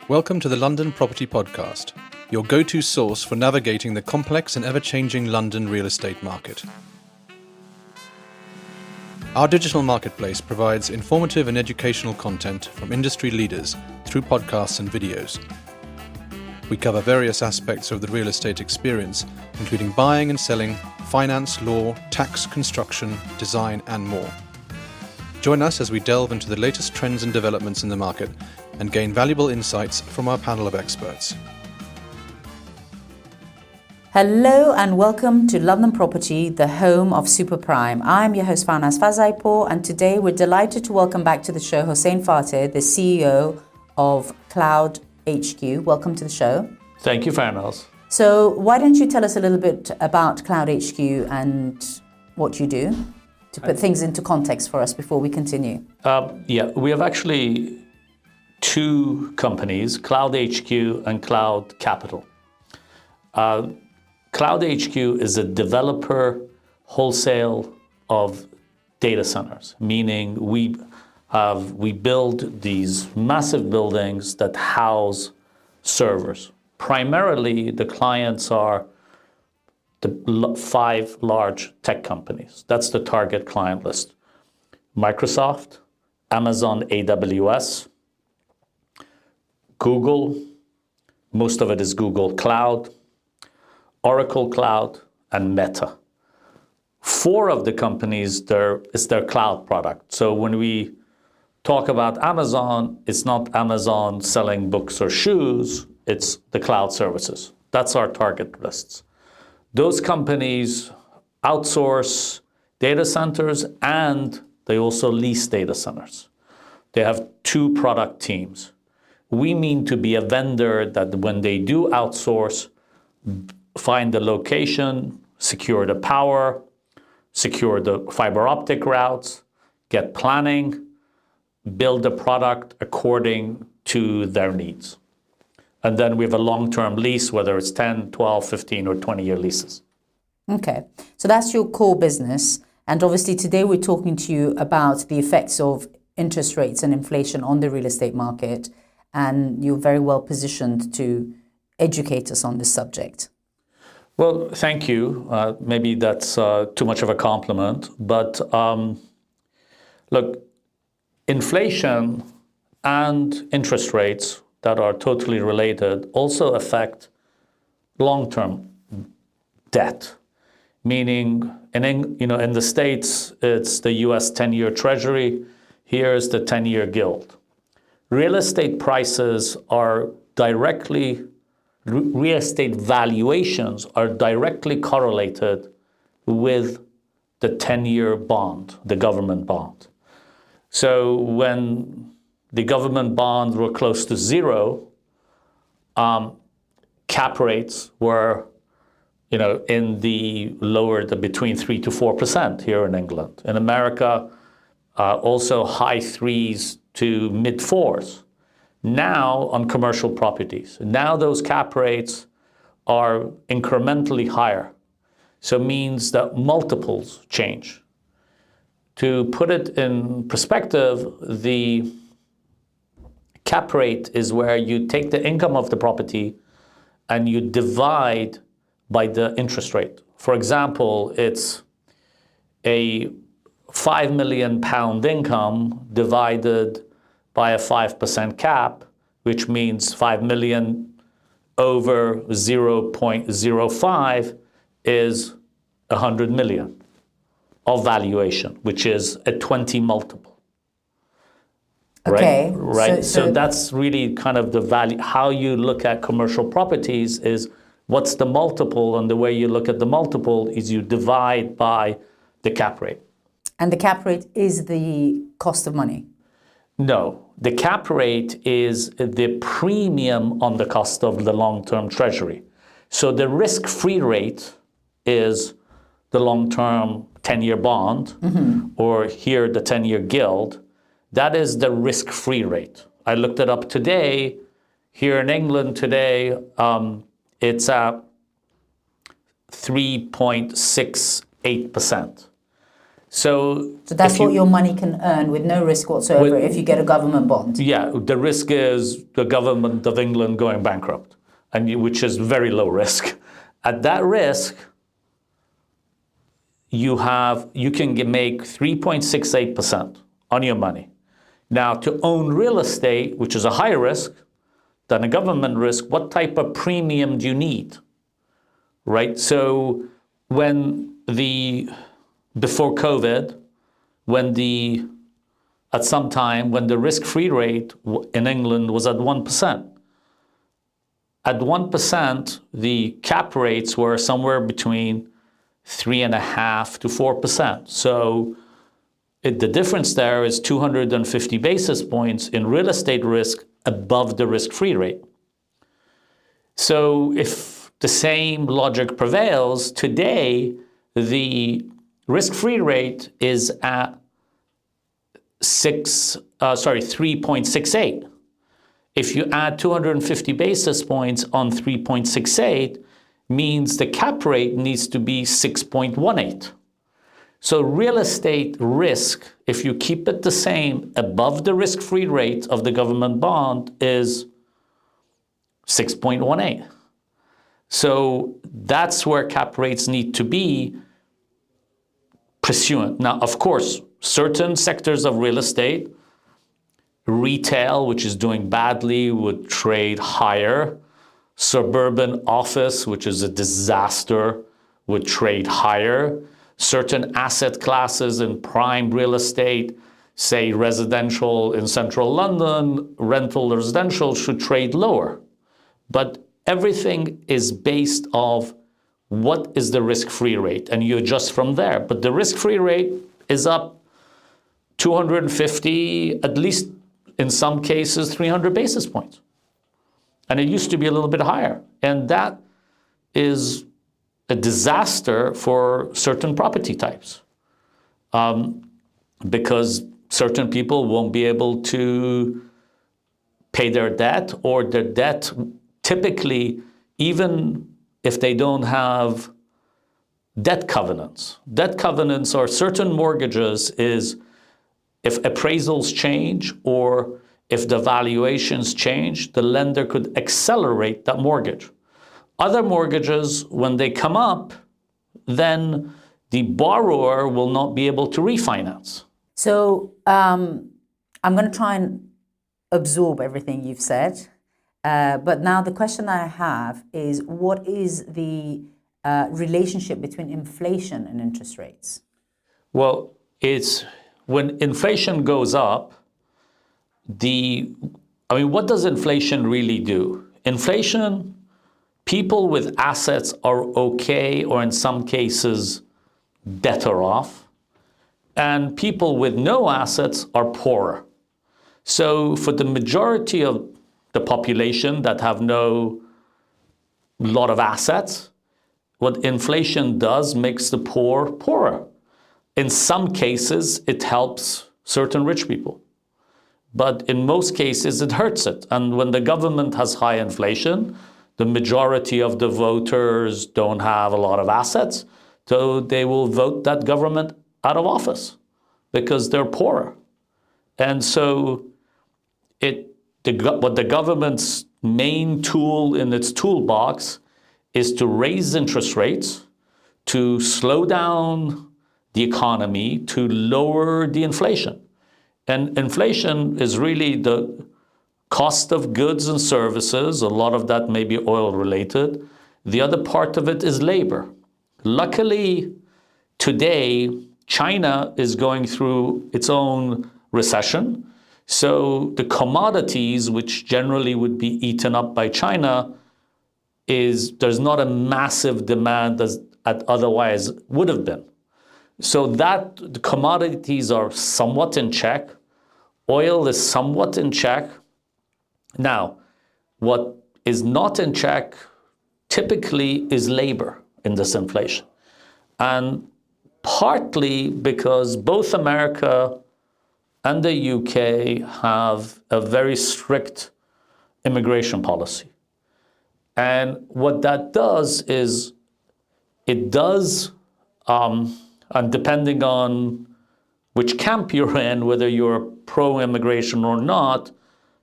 Welcome to the London Property Podcast, your go-to source for navigating the complex and ever-changing London real estate market. Our digital marketplace provides informative and educational content from industry leaders through podcasts and videos. We cover various aspects of the real estate experience, including buying and selling, finance, law, tax, construction, design, and more. Join us as we delve into the latest trends and developments in the market and gain valuable insights from our panel of experts. Hello and welcome to London Property, the home of Super Prime. I'm your host Farnaz Fazaipour, and today we're delighted to welcome back to the show Hossein Fateh, the CEO of CloudHQ. Welcome to the show. Thank you, Farnaz. So why don't you tell us a little bit about CloudHQ and what you do, to put things into context for us before we continue? We have actually two companies, CloudHQ and Cloud Capital. CloudHQ is a developer wholesale of data centers, meaning we build these massive buildings that house servers. Primarily, the clients are the 5 large tech companies. That's the target client list. Microsoft, Amazon AWS, Google, most of it is Google Cloud, Oracle Cloud, and Meta. 4 of the companies, is their cloud product. So when we talk about Amazon, it's not Amazon selling books or shoes, it's the cloud services. That's our target lists. Those companies outsource data centers and they also lease data centers. They have 2 product teams. We mean to be a vendor that when they do outsource, find the location, secure the power, secure the fiber optic routes, get planning, build the product according to their needs. And then we have a long-term lease, whether it's 10, 12, 15, or 20-year leases. Okay, so that's your core business. And obviously today we're talking to you about the effects of interest rates and inflation on the real estate market. And you're very well positioned to educate us on this subject. Well, thank you. Maybe that's too much of a compliment. But look, inflation and interest rates that are totally related also affect long-term debt, meaning in the States, it's the US 10-year Treasury. Here's the 10-year gilt. Real estate prices are real estate valuations are directly correlated with the 10-year bond, the government bond. So when the government bonds were close to zero, cap rates were, in the between 3 to 4% here in England. In America, also high 3s to mid 4s. Now on commercial properties. Now those cap rates are incrementally higher. So it means that multiples change. To put it in perspective, the cap rate is where you take the income of the property and you divide by the interest rate. For example, it's a £5 million income divided by a 5% cap, which means 5 million over 0.05 is 100 million of valuation, which is a 20 multiple. Okay. Right? So that's really kind of the value. How you look at commercial properties is what's the multiple, and the way you look at the multiple is you divide by the cap rate. And the cap rate is the cost of money? No, the cap rate is the premium on the cost of the long-term treasury. So the risk-free rate is the long-term 10-year bond, or here the 10-year gilt. That is the risk-free rate. I looked it up today. Here in England today, it's at 3.68%. So that's what your money can earn with no risk whatsoever if you get a government bond. Yeah, the risk is the government of England going bankrupt, which is very low risk. At that risk, you can make 3.68% on your money. Now, to own real estate, which is a higher risk than a government risk, what type of premium do you need? Right? So before COVID, at some time when the risk-free rate in England was at 1%. At 1%, the cap rates were somewhere between 3.5% to 4%. So the difference there is 250 basis points in real estate risk above the risk-free rate. So if the same logic prevails, today the risk-free rate is at 3.68. If you add 250 basis points on 3.68, means the cap rate needs to be 6.18. So real estate risk, if you keep it the same above the risk-free rate of the government bond, is 6.18. So that's where cap rates need to be pursuant. Now, of course, certain sectors of real estate, retail, which is doing badly, would trade higher. Suburban office, which is a disaster, would trade higher. Certain asset classes in prime real estate, say residential in central London, rental residential, should trade lower. But everything is based off what is the risk-free rate, and you adjust from there. But the risk-free rate is up 250, at least in some cases, 300 basis points. And it used to be a little bit higher. And that is a disaster for certain property types, because certain people won't be able to pay their debt, or their debt typically, even if they don't have debt covenants. Debt covenants are certain mortgages is if appraisals change or if the valuations change, the lender could accelerate that mortgage. Other mortgages, when they come up, then the borrower will not be able to refinance. So I'm going to try and absorb everything you've said. But now the question I have is, what is the relationship between inflation and interest rates? Well, it's when inflation goes up, what does inflation really do? Inflation, people with assets are okay, or in some cases, better off. And people with no assets are poorer. So for the majority of the population that have no lot of assets, what inflation does makes the poor poorer. In some cases, it helps certain rich people. But in most cases, it hurts it. And when the government has high inflation, the majority of the voters don't have a lot of assets, so they will vote that government out of office because they're poorer. And so what the government's main tool in its toolbox is to raise interest rates, to slow down the economy, to lower the inflation. And inflation is really the cost of goods and services. A lot of that may be oil related. The other part of it is labor. Luckily, today, China is going through its own recession. So the commodities, which generally would be eaten up by China, there's not a massive demand as otherwise would have been. So that the commodities are somewhat in check. Oil is somewhat in check. Now, what is not in check typically is labor in this inflation. And partly because both America and the UK have a very strict immigration policy. And what that does is it does, and depending on which camp you're in, whether you're pro-immigration or not,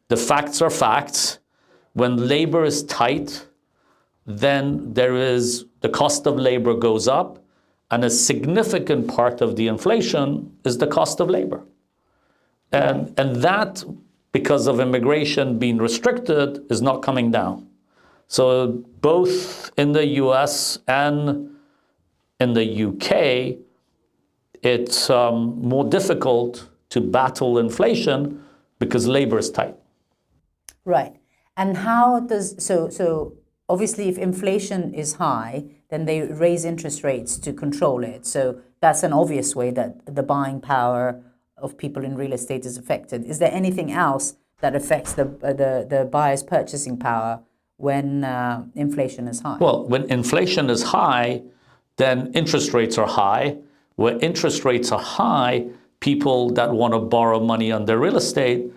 the facts are facts. When labor is tight, then the cost of labor goes up, and a significant part of the inflation is the cost of labor. And that, because of immigration being restricted, is not coming down. So both in the US and in the UK, it's more difficult to battle inflation because labor is tight. Right. And how does, so obviously if inflation is high, then they raise interest rates to control it. So that's an obvious way that the buying power of people in real estate is affected. Is there anything else that affects the buyer's purchasing power when inflation is high? Well, when inflation is high, then interest rates are high. When interest rates are high, people that want to borrow money on their real estate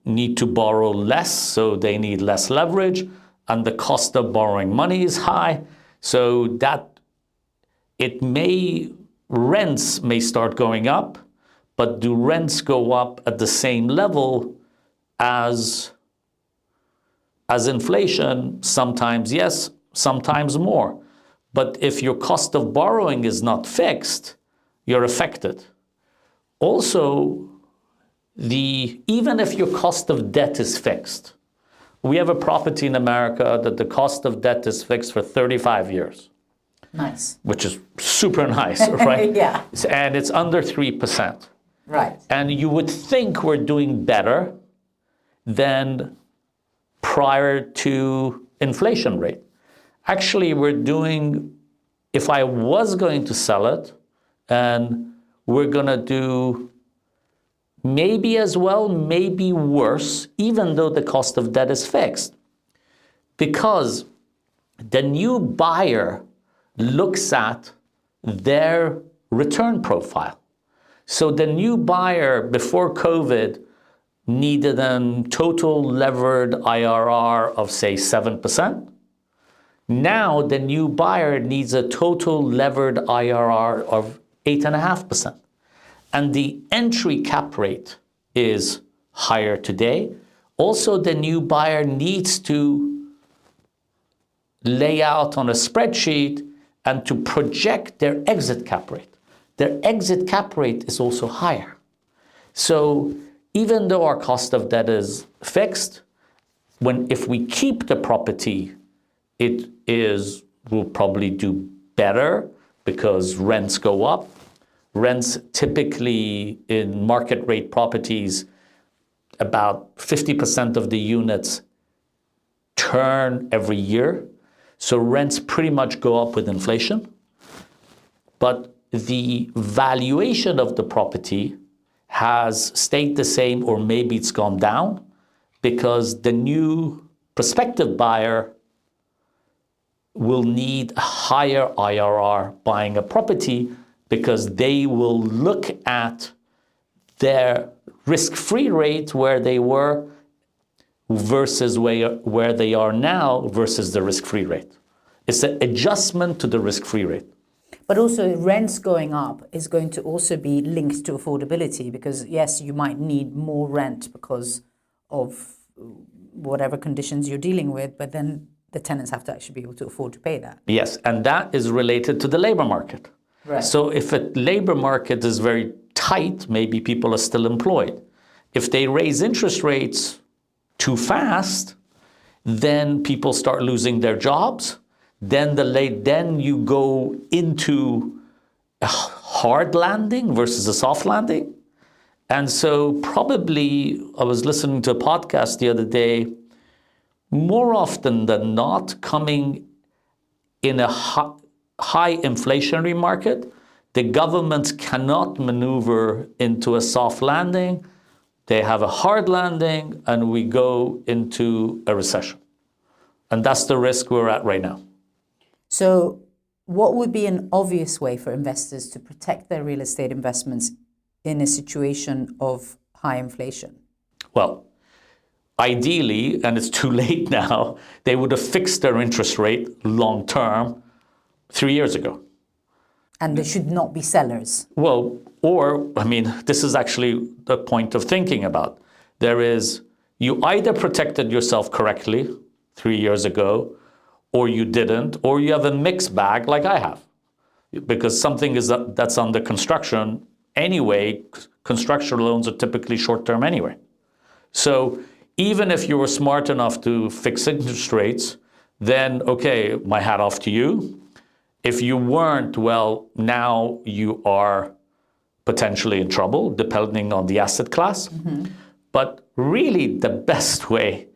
need to borrow less, so they need less leverage, and the cost of borrowing money is high, so that rents may start going up, but do rents go up at the same level as inflation? Sometimes yes, sometimes more. But if your cost of borrowing is not fixed, you're affected. Also, even if your cost of debt is fixed, we have a property in America that the cost of debt is fixed for 35 years. Nice. Which is super nice, right? Yeah. And it's under 3%. Right. And you would think we're doing better than prior to inflation rate. Actually, if I was going to sell it, and we're going to do maybe as well, maybe worse, even though the cost of debt is fixed. Because the new buyer looks at their return profile. So the new buyer before COVID needed a total levered IRR of, say, 7%. Now the new buyer needs a total levered IRR of 8.5%. And the entry cap rate is higher today. Also, the new buyer needs to lay out on a spreadsheet and to project their exit cap rate. Their exit cap rate is also higher. So even though our cost of debt is fixed, if we keep the property, will probably do better because rents go up. Rents typically in market rate properties, about 50% of the units turn every year. So rents pretty much go up with inflation. But the valuation of the property has stayed the same, or maybe it's gone down, because the new prospective buyer will need a higher IRR buying a property, because they will look at their risk-free rate where they were versus where they are now versus the risk-free rate. It's an adjustment to the risk-free rate. But also rents going up is going to also be linked to affordability, because yes, you might need more rent because of whatever conditions you're dealing with, but then the tenants have to actually be able to afford to pay that. Yes, and that is related to the labor market. Right. So if a labor market is very tight, maybe people are still employed. If they raise interest rates too fast, then people start losing their jobs. Then you go into a hard landing versus a soft landing. And so probably, I was listening to a podcast the other day, more often than not, coming in a high inflationary market, the governments cannot maneuver into a soft landing. They have a hard landing, and we go into a recession. And that's the risk we're at right now. So what would be an obvious way for investors to protect their real estate investments in a situation of high inflation? Well, ideally, and it's too late now, they would have fixed their interest rate long term 3 years ago. And they should not be sellers. Well, or, I mean, this is actually the point of thinking about. There is, you either protected yourself correctly 3 years ago, or you didn't, or you have a mixed bag like I have. Because something is that's under construction anyway, construction loans are typically short-term anyway. So even if you were smart enough to fix interest rates, then, okay, my hat off to you. If you weren't, well, now you are potentially in trouble, depending on the asset class. Mm-hmm. But really, the best way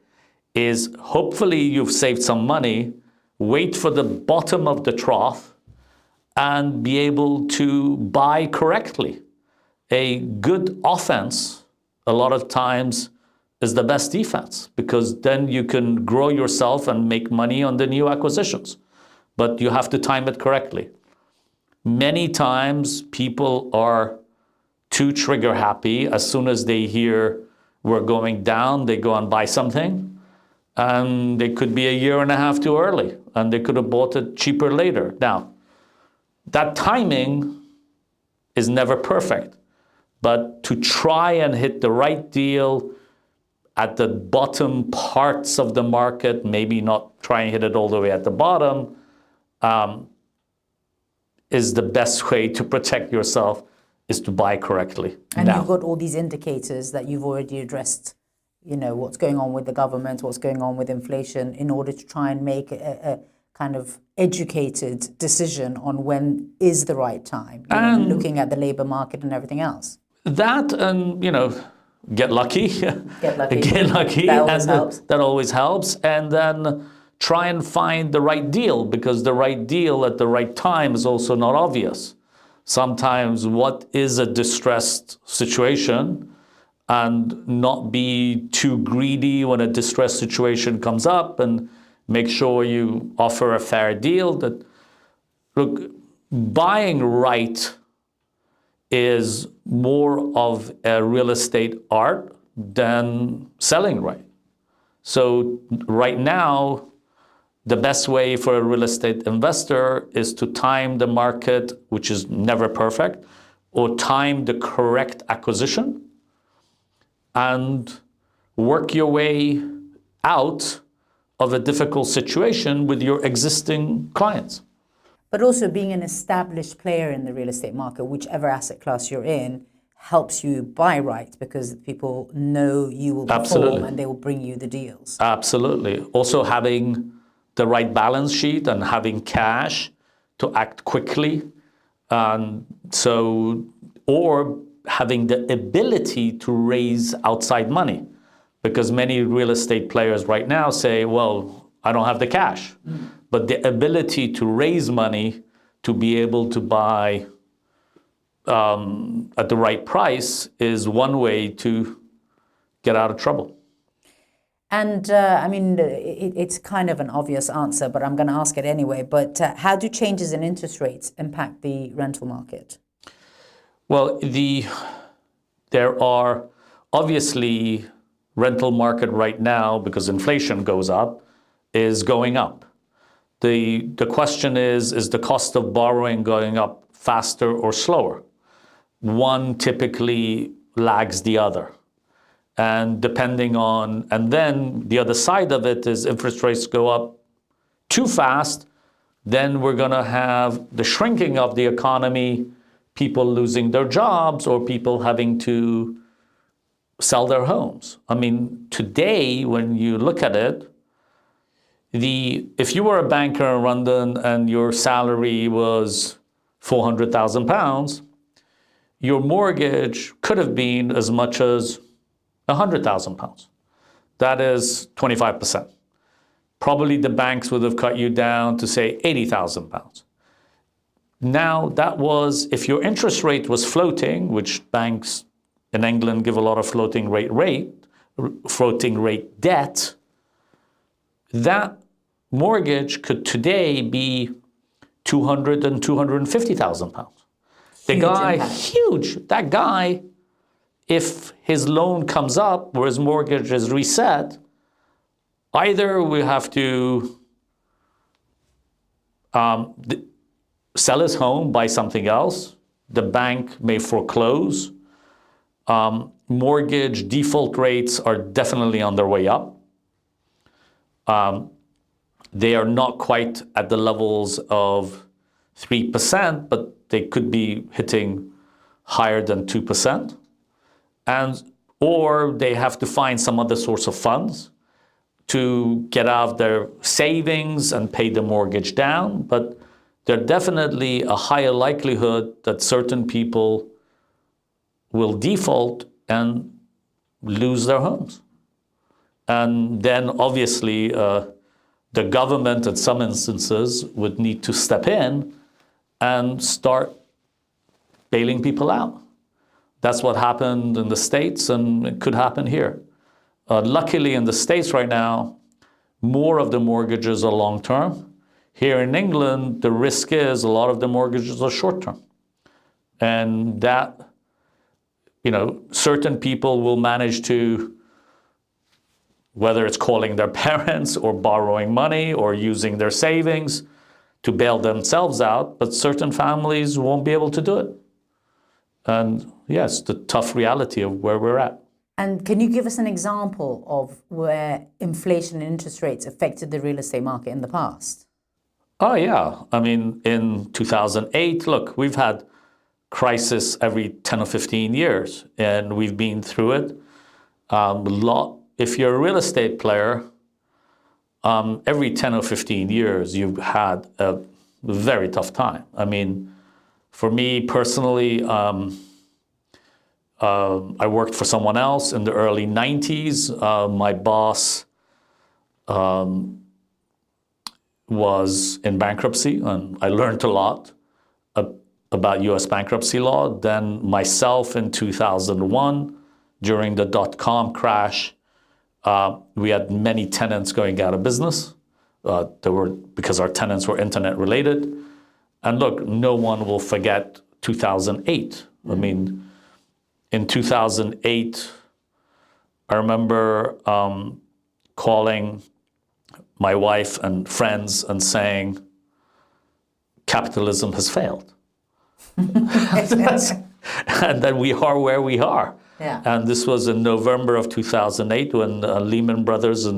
is hopefully you've saved some money, wait for the bottom of the trough, and be able to buy correctly. A good offense, a lot of times, is the best defense, because then you can grow yourself and make money on the new acquisitions. But you have to time it correctly. Many times people are too trigger happy. As soon as they hear we're going down, they go and buy something. And they could be a year and a half too early, and they could have bought it cheaper later. Now, that timing is never perfect. But to try and hit the right deal at the bottom parts of the market, maybe not try and hit it all the way at the bottom, is the best way to protect yourself, is to buy correctly. And now, you've got all these indicators that you've already addressed, you know, what's going on with the government, what's going on with inflation, in order to try and make a kind of educated decision on when is the right time, you know, looking at the labor market and everything else. That, and, you know, get lucky. Get lucky. Get lucky. That always helps. That always helps. And then try and find the right deal, because the right deal at the right time is also not obvious. Sometimes what is a distressed situation, and not be too greedy when a distressed situation comes up, and make sure you offer a fair deal. That, look, buying right is more of a real estate art than selling right. So right now, the best way for a real estate investor is to time the market, which is never perfect, or time the correct acquisition, and work your way out of a difficult situation with your existing clients. But also being an established player in the real estate market, whichever asset class you're in, helps you buy right, because people know you will perform and they will bring you the deals. Absolutely. Also having the right balance sheet and having cash to act quickly. Or having the ability to raise outside money. Because many real estate players right now say, well, I don't have the cash. But the ability to raise money to be able to buy at the right price is one way to get out of trouble. And I mean, it's kind of an obvious answer, but I'm going to ask it anyway. But how do changes in interest rates impact the rental market? Well, there are obviously rental market right now, because inflation goes up, is going up. The question is the cost of borrowing going up faster or slower? One typically lags the other. And then the other side of it is interest rates go up too fast, then we're going to have the shrinking of the economy, people losing their jobs, or people having to sell their homes. I mean, today, when you look at it, if you were a banker in London and your salary was £400,000, your mortgage could have been as much as £100,000. That is 25%. Probably the banks would have cut you down to, say, £80,000. Now, that was, if your interest rate was floating, which banks in England give a lot of floating rate debt, that mortgage could today be £200,000 and £250,000. The guy, huge. That guy, if his loan comes up or his mortgage is reset, either we have to sell his home, buy something else. The bank may foreclose. Mortgage default rates are definitely on their way up. They are not quite at the levels of 3%, but they could be hitting higher than 2%. Or they have to find some other source of funds to get out of their savings and pay the mortgage down. But there's definitely a higher likelihood that certain people will default and lose their homes. And then obviously the government in some instances would need to step in and start bailing people out. That's what happened in the States, and it could happen here. Luckily in the States right now, more of the mortgages are long-term. Here in England, the risk is a lot of the mortgages are short-term. And that, certain people will manage to, whether it's calling their parents or borrowing money or using their savings to bail themselves out, but certain families won't be able to do it. And yes, the tough reality of where we're at. And can you give us an example of where inflation and interest rates affected the real estate market in the past? Oh, yeah. I mean, in 2008, look, we've had crisis every 10 or 15 years, and we've been through it. If you're a real estate player, every 10 or 15 years, you've had a very tough time. I mean, for me personally, I worked for someone else in the early 90s. My boss was in bankruptcy, and I learned a lot about US bankruptcy law. Then myself in 2001, during the dot-com crash, we had many tenants going out of business. Because our tenants were internet related. And look, no one will forget 2008. I mean, in 2008, I remember calling my wife and friends and saying, capitalism has failed. And then we are where we are. Yeah. And this was in November of 2008 when Lehman Brothers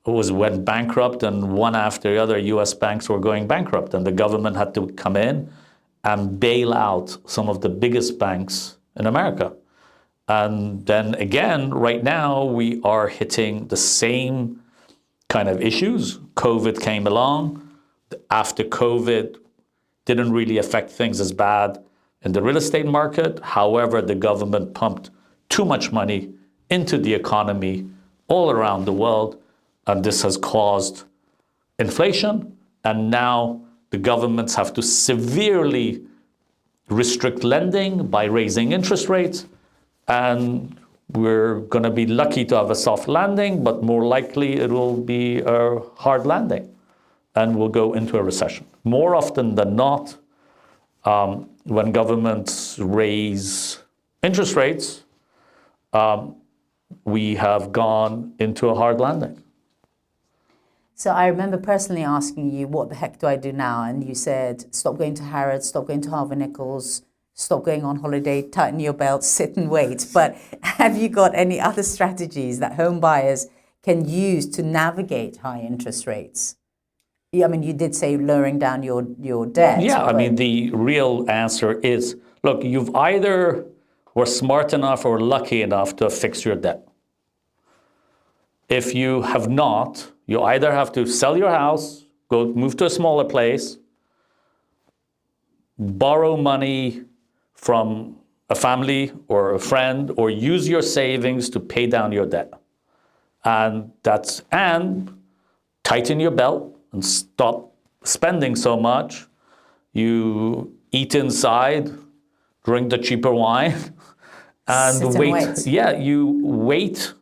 went bankrupt, and one after the other US banks were going bankrupt, and the government had to come in and bail out some of the biggest banks in America. And then again, right now, we are hitting the same kind of issues. COVID came along. After COVID, didn't really affect things as bad in the real estate market. However, the government pumped too much money into the economy all around the world, and this has caused inflation. And now the governments have to severely restrict lending by raising interest rates. And we're going to be lucky to have a soft landing, but more likely it will be a hard landing, and we'll go into a recession. More often than not, when governments raise interest rates, we have gone into a hard landing. So I remember personally asking you, what the heck do I do now? And you said, stop going to Harrods, stop going to Harvey Nichols, stop going on holiday, tighten your belt, sit and wait. But have you got any other strategies that home buyers can use to navigate high interest rates? I mean, you did say lowering down your debt. Yeah, I mean, the real answer is, look, you've either were smart enough or lucky enough to fix your debt. If you have not, you either have to sell your house, go move to a smaller place, borrow money from a family or a friend, or use your savings to pay down your debt. And tighten your belt and stop spending so much. You eat inside, drink the cheaper wine, and wait. Yeah, you wait.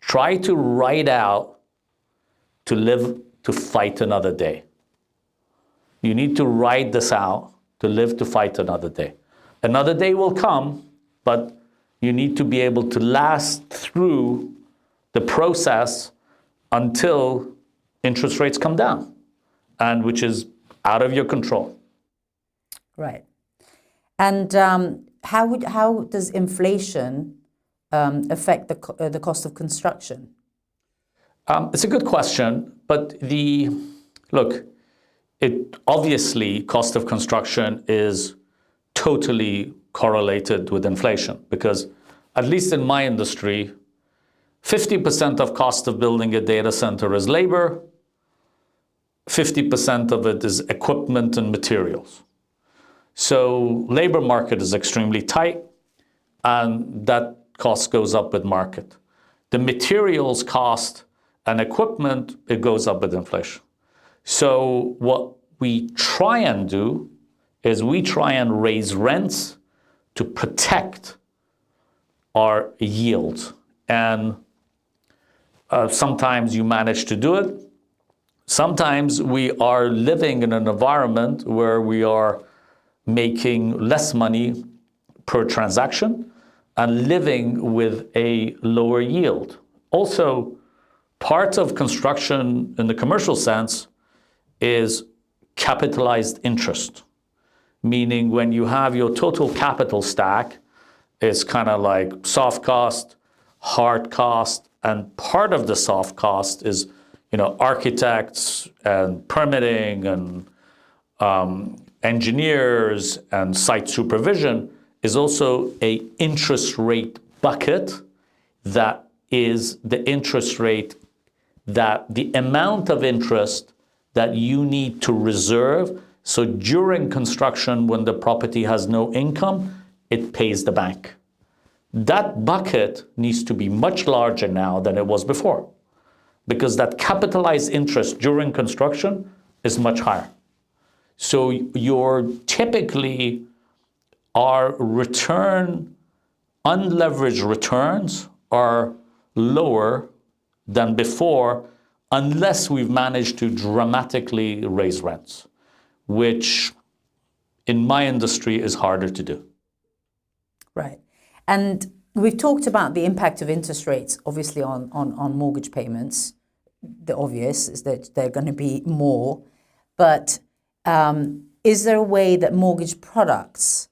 Try to ride out to live, to fight another day. You need to ride this out to live, to fight another day. Another day will come, but you need to be able to last through the process until interest rates come down, and which is out of your control. Right. And how does inflation affect the cost of construction? It's a good question, but look, obviously cost of construction is totally correlated with inflation, because at least in my industry, 50% of cost of building a data center is labor, 50% of it is equipment and materials. So labor market is extremely tight, and that cost goes up with market. The materials cost and equipment, it goes up with inflation. So what we try and do is we try and raise rents to protect our yield. And sometimes you manage to do it. Sometimes we are living in an environment where we are making less money per transaction and living with a lower yield. Also, part of construction in the commercial sense is capitalized interest, meaning when you have your total capital stack, it's kind of like soft cost, hard cost, and part of the soft cost is, architects and permitting and engineers and site supervision is also a interest rate bucket that is the interest rate, that the amount of interest that you need to reserve. So during construction, when the property has no income, it pays the bank. That bucket needs to be much larger now than it was before, because that capitalized interest during construction is much higher. So our unleveraged returns are lower than before, unless we've managed to dramatically raise rents, which in my industry is harder to do. Right. And we've talked about the impact of interest rates, obviously, on mortgage payments. The obvious is that they're going to be more. But is there a way that mortgage products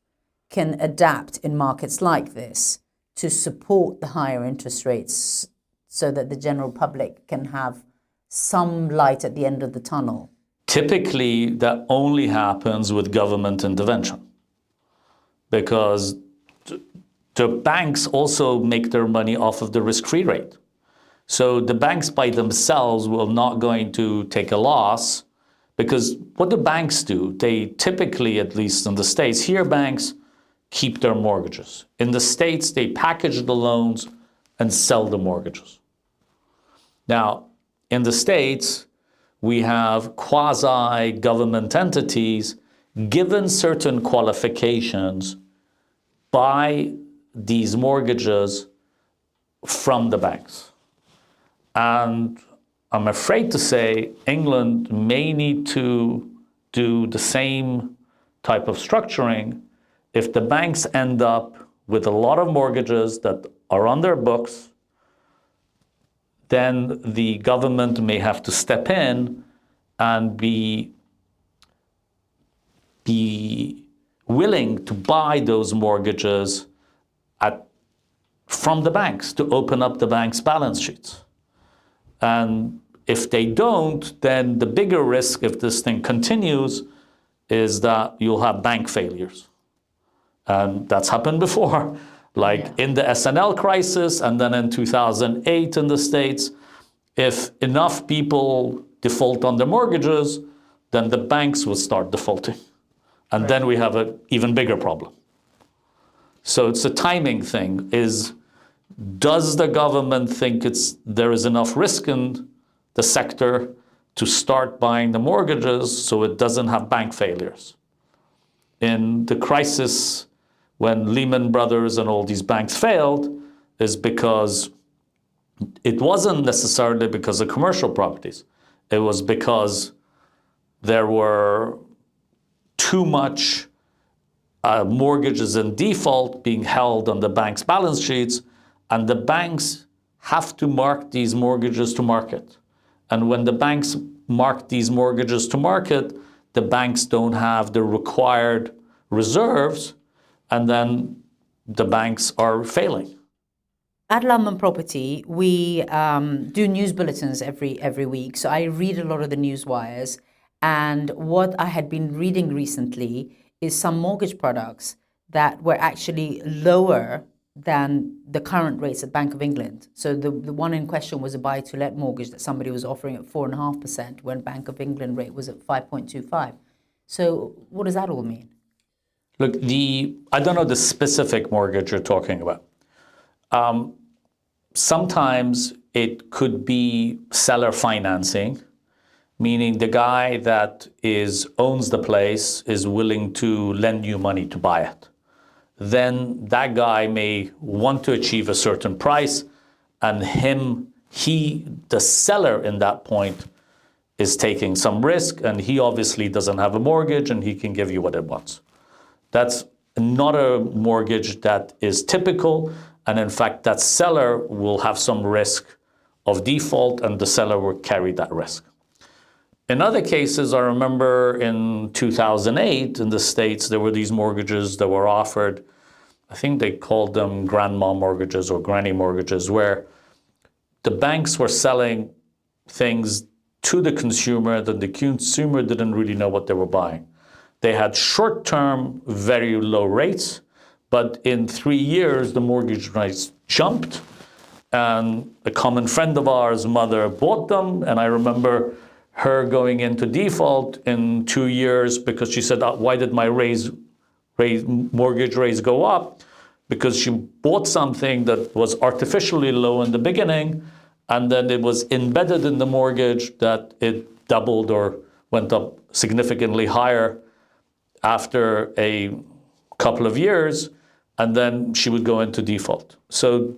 can adapt in markets like this to support the higher interest rates so that the general public can have some light at the end of the tunnel? Typically, that only happens with government intervention, because the banks also make their money off of the risk-free rate. So the banks by themselves will not going to take a loss, because what do banks do? They typically, at least in the States, here banks keep their mortgages. In the States, they package the loans and sell the mortgages. Now, in the States, we have quasi-government entities given certain qualifications buy these mortgages from the banks. And I'm afraid to say England may need to do the same type of structuring if the banks end up with a lot of mortgages that are on their books. Then the government may have to step in and be willing to buy those mortgages from the banks to open up the bank's balance sheets. And if they don't, then the bigger risk, if this thing continues, is that you'll have bank failures. And that's happened before, in the S&L crisis, and then in 2008 in the States. If enough people default on their mortgages, then the banks will start defaulting. And then we have an even bigger problem. So it's a timing thing. Does the government think there is enough risk in the sector to start buying the mortgages so it doesn't have bank failures? In the crisis, when Lehman Brothers and all these banks failed, is because it wasn't necessarily because of commercial properties. It was because there were too much mortgages in default being held on the bank's balance sheets, and the banks have to mark these mortgages to market. And when the banks mark these mortgages to market, the banks don't have the required reserves, and then the banks are failing. At London Property, we do news bulletins every week. So I read a lot of the news wires. And what I had been reading recently is some mortgage products that were actually lower than the current rates at Bank of England. So the one in question was a buy-to-let mortgage that somebody was offering at 4.5% when Bank of England rate was at 5.25. So what does that all mean? Look, I don't know the specific mortgage you're talking about. Sometimes it could be seller financing, meaning the guy that owns the place is willing to lend you money to buy it. Then that guy may want to achieve a certain price, and the seller in that point is taking some risk, and he obviously doesn't have a mortgage and he can give you what it wants. That's not a mortgage that is typical, and in fact that seller will have some risk of default and the seller will carry that risk. In other cases, I remember in 2008 in the States, there were these mortgages that were offered. I think they called them grandma mortgages or granny mortgages, where the banks were selling things to the consumer that the consumer didn't really know what they were buying. They had short-term, very low rates, but in 3 years, the mortgage rates jumped. And a common friend of ours' mother bought them, and I remember her going into default in 2 years because she said, why did my mortgage rates go up? Because she bought something that was artificially low in the beginning, and then it was embedded in the mortgage that it doubled or went up significantly higher after a couple of years, and then she would go into default. So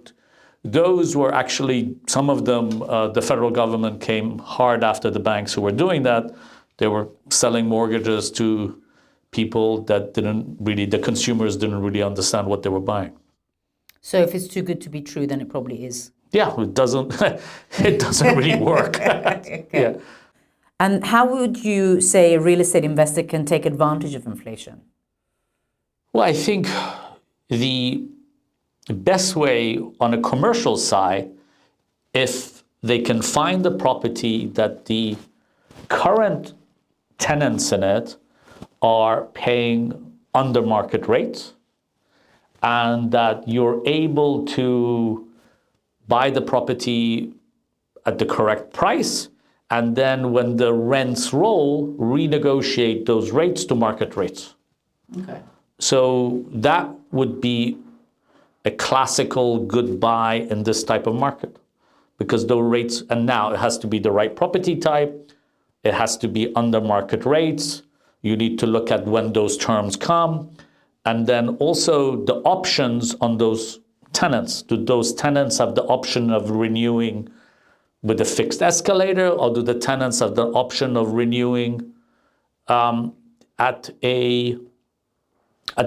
those were actually, some of them, the federal government came hard after the banks who were doing that. They were selling mortgages to people that the consumers didn't really understand what they were buying. So if it's too good to be true, then it probably is. Yeah, it doesn't really work. Okay. Yeah. And how would you say a real estate investor can take advantage of inflation? Well, I think the best way on a commercial side, if they can find a property that the current tenants in it are paying under market rates, and that you're able to buy the property at the correct price, and then when the rents roll, renegotiate those rates to market rates. Okay. So that would be a classical good buy in this type of market, because the rates, and now it has to be the right property type, it has to be under market rates, you need to look at when those terms come, and then also the options on those tenants. Do those tenants have the option of renewing with a fixed escalator, or do the tenants have the option of renewing at the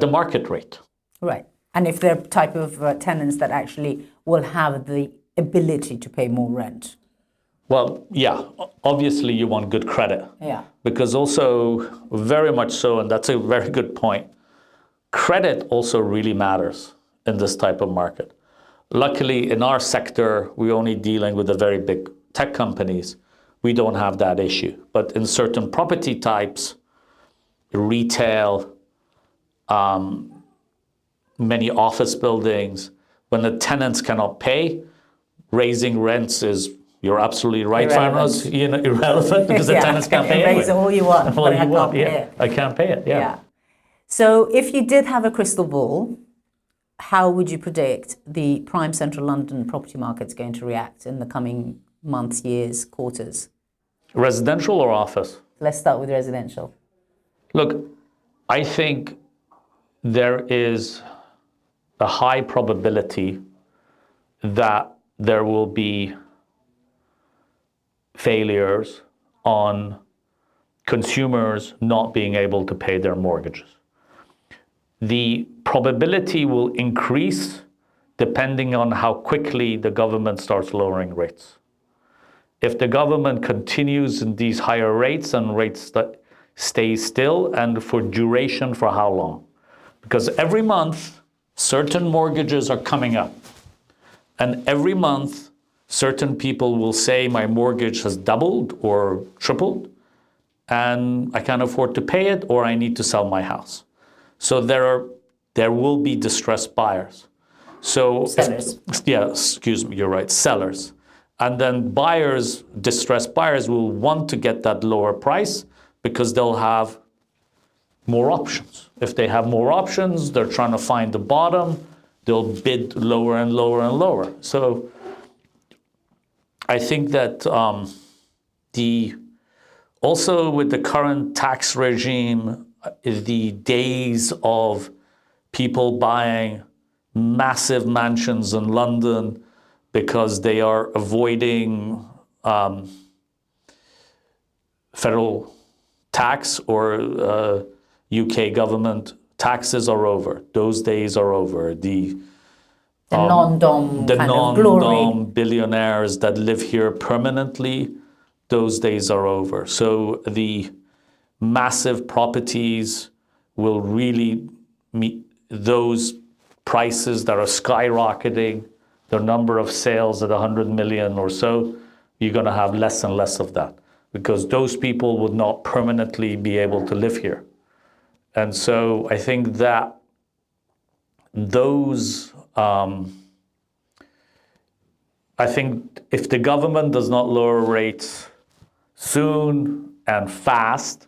market rate? Right. And if they're type of tenants that actually will have the ability to pay more rent. Well, yeah, obviously you want good credit. Yeah. Because also, very much so, and that's a very good point, credit also really matters in this type of market. Luckily, in our sector, we're only dealing with the very big tech companies. We don't have that issue. But in certain property types, retail, many office buildings, when the tenants cannot pay, raising rents is, you're absolutely right, Farnaz, irrelevant, because the tenants can't pay Raise anyway. all you want, All but you I want, can't pay yeah. it. I can't pay it, yeah. So if you did have a crystal ball, how would you predict the prime central London property market's going to react in the coming months, years, quarters? Residential or office? Let's start with residential. Look, I think there is a high probability that there will be failures on consumers not being able to pay their mortgages. The probability will increase depending on how quickly the government starts lowering rates. If the government continues in these higher rates and rates that stay still, and for duration, for how long? Because every month, certain mortgages are coming up. And every month, certain people will say my mortgage has doubled or tripled, and I can't afford to pay it, or I need to sell my house. So there will be distressed buyers. So Sellers. excuse me, you're right, sellers. And then buyers, distressed buyers, will want to get that lower price because they'll have more options. If they have more options, they're trying to find the bottom, they'll bid lower and lower and lower. So I think that also with the current tax regime, the days of people buying massive mansions in London because they are avoiding federal tax or UK government taxes are over. Those days are over. The non-dom kind of glory. non-dom billionaires that live here permanently, those days are over. So the massive properties will really meet those prices that are skyrocketing, the number of sales at 100 million or so, you're going to have less and less of that because those people would not permanently be able to live here. And so I think that those, I think if the government does not lower rates soon and fast,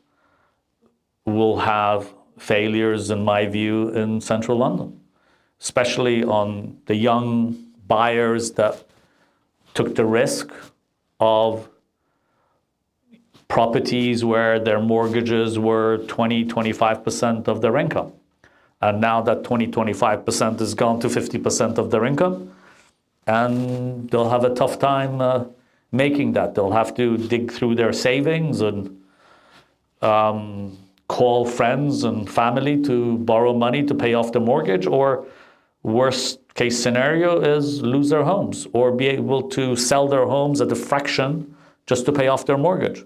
we'll have failures, in my view, in central London, especially on the young buyers that took the risk of properties where their mortgages were 20, 25% of their income. And now that 20, 25% has gone to 50% of their income, and they'll have a tough time making that. They'll have to dig through their savings and call friends and family to borrow money to pay off the mortgage, or worst case scenario is lose their homes or be able to sell their homes at a fraction just to pay off their mortgage.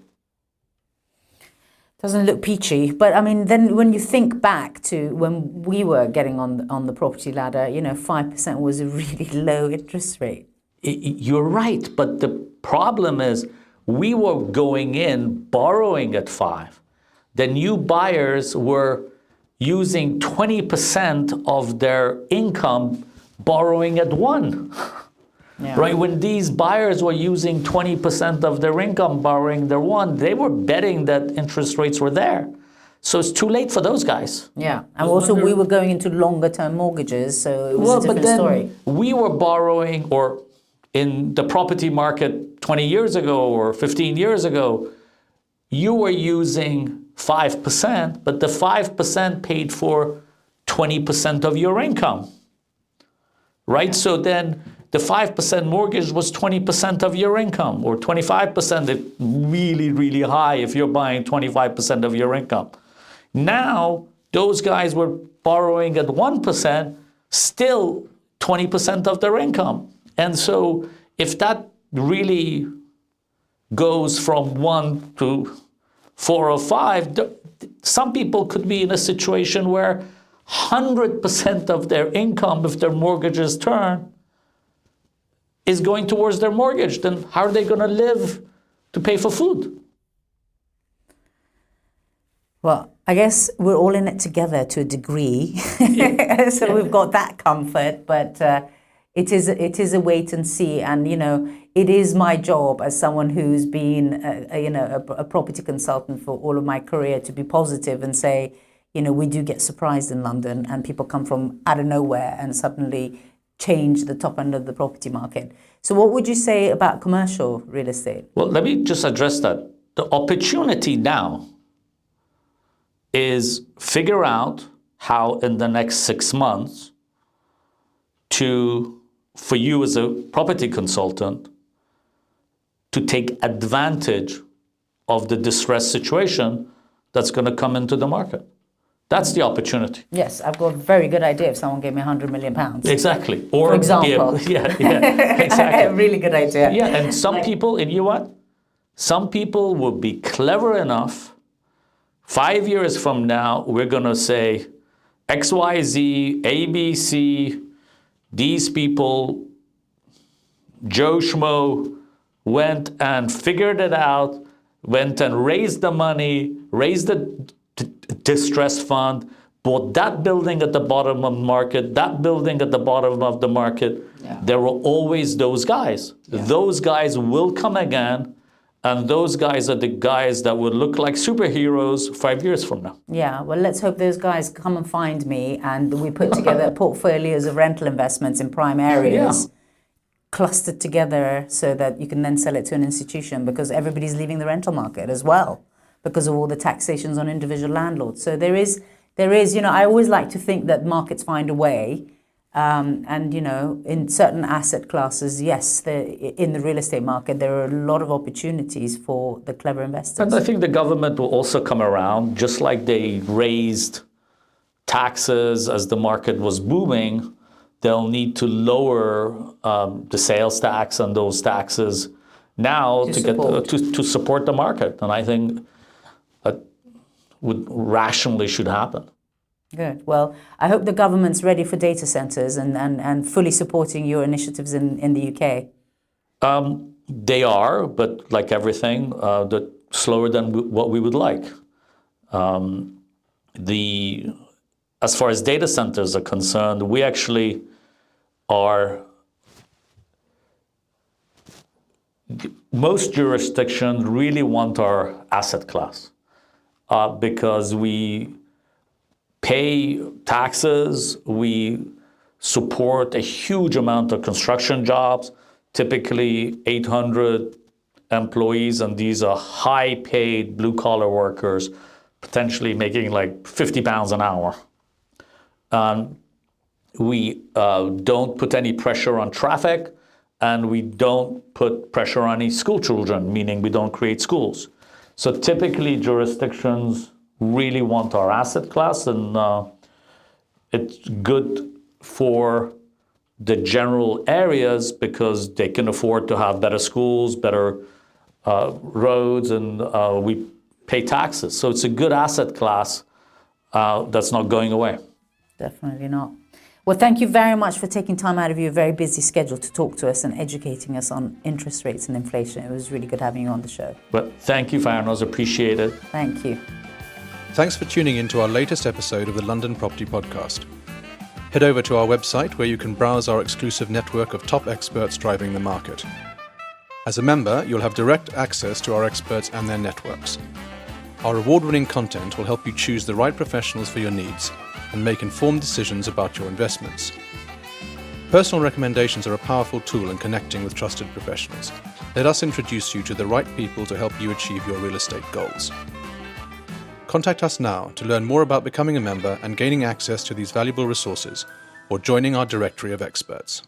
Doesn't look peachy, but I mean, then when you think back to when we were getting on the property ladder, 5% was a really low interest rate. You're right, but the problem is we were going in borrowing at 5. The new buyers were using 20% of their income borrowing at 1. Yeah. Right? When these buyers were using 20% of their income borrowing their 1, they were betting that interest rates were there. So it's too late for those guys. Yeah, and also we were going into longer term mortgages, so it was a different story. We were borrowing, or in the property market 20 years ago or 15 years ago, you were using 5%, but the 5% paid for 20% of your income, right? So then the 5% mortgage was 20% of your income, or 25%, it's really, really high if you're buying 25% of your income. Now, those guys were borrowing at 1%, still 20% of their income. And so if that really goes from 1 to 4 or 5, some people could be in a situation where 100% of their income, if their mortgages turn, is going towards their mortgage. Then how are they going to live to pay for food? Well, I guess we're all in it together to a degree. Yeah. So we've got that comfort, but it is a wait and see. And, it is my job as someone who's been, a property consultant for all of my career to be positive and say, we do get surprised in London and people come from out of nowhere and suddenly change the top end of the property market. So what would you say about commercial real estate? Well, let me just address that. The opportunity now is figure out how in the next 6 months for you as a property consultant to take advantage of the distressed situation that's going to come into the market. That's the opportunity. Yes, I've got a very good idea if someone gave me £100 million. Exactly. Or, for example. Yeah, exactly. A really good idea. Yeah, and some people, and you know what? Some people will be clever enough. 5 years from now, we're going to say, XYZ, ABC, these people, Joe Schmo, went and figured it out, went and raised the money, raised the distress fund, bought that building at the bottom of the market, that building at the bottom of the market. Yeah. There were always those guys. Yeah. Those guys will come again, and those guys are the guys that would look like superheroes 5 years from now. Yeah, well, let's hope those guys come and find me, and we put together portfolios of rental investments in prime areas, clustered together so that you can then sell it to an institution, because everybody's leaving the rental market as well because of all the taxations on individual landlords. So there is, I always like to think that markets find a way. And, in certain asset classes, yes, in the real estate market, there are a lot of opportunities for the clever investors. And I think the government will also come around, just like they raised taxes as the market was booming. They'll need to lower the sales tax and those taxes now to support the market. And I think that would rationally should happen. Good. Well, I hope the government's ready for data centers and fully supporting your initiatives in the UK. They are, but like everything, slower than what we would like. As far as data centers are concerned, we actually are, most jurisdictions really want our asset class because we pay taxes, we support a huge amount of construction jobs, typically 800 employees, and these are high-paid blue-collar workers, potentially making like 50 pounds an hour. We don't put any pressure on traffic, and we don't put pressure on any school children, meaning we don't create schools. So typically jurisdictions really want our asset class, and it's good for the general areas because they can afford to have better schools, better roads, and we pay taxes. So it's a good asset class that's not going away. Definitely not. Well, thank you very much for taking time out of your very busy schedule to talk to us and educating us on interest rates and inflation. It was really good having you on the show. But thank you, Farnaz. Appreciate it. Thank you. Thanks for tuning in to our latest episode of the London Property Podcast. Head over to our website where you can browse our exclusive network of top experts driving the market. As a member, you'll have direct access to our experts and their networks. Our award-winning content will help you choose the right professionals for your needs and make informed decisions about your investments. Personal recommendations are a powerful tool in connecting with trusted professionals. Let us introduce you to the right people to help you achieve your real estate goals. Contact us now to learn more about becoming a member and gaining access to these valuable resources, or joining our directory of experts.